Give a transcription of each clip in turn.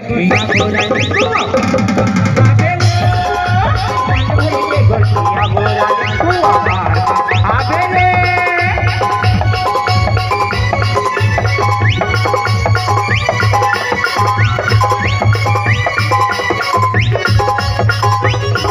गोठिया बोरानी कुआ आवे रे गोठिया बोरानी कुआ आवे रे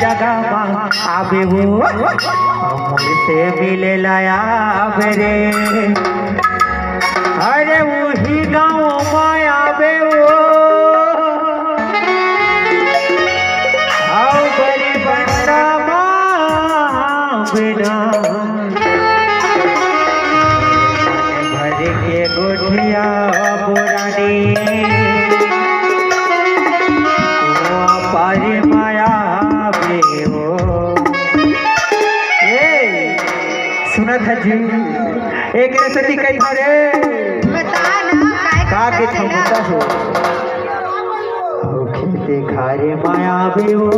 आवे वो मुझसे मिले लाया रे अरे वही गाँव में आवे वो आओ बड़ी बंदा बिना घर के गोठिया बोरानी पारी माया सुना था जी एक रसती कई रे बता ना का के थमता हो खेते खारे माया बे हो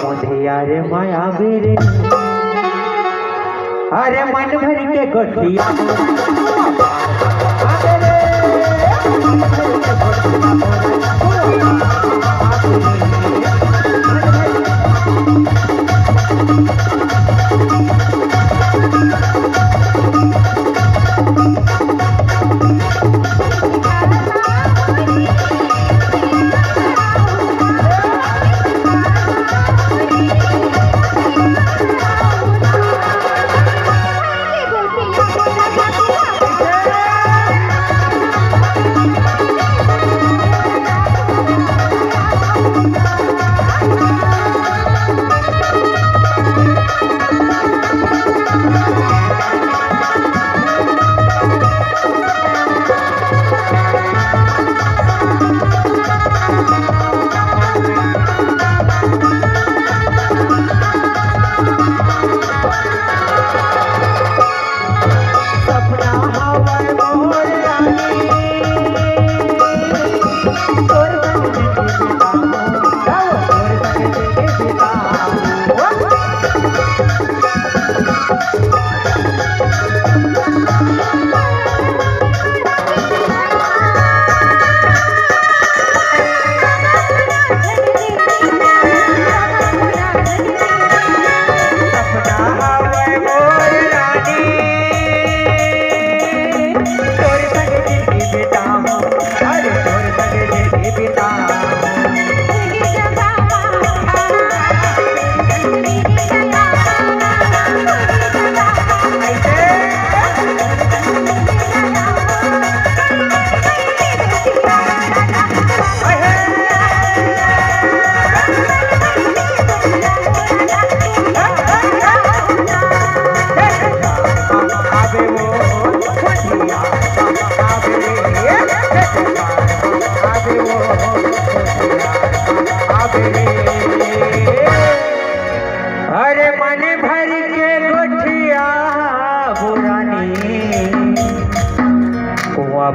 मोधिया रे माया बे रे अरे मन भर के गोठिया आवे रे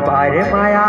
पार माया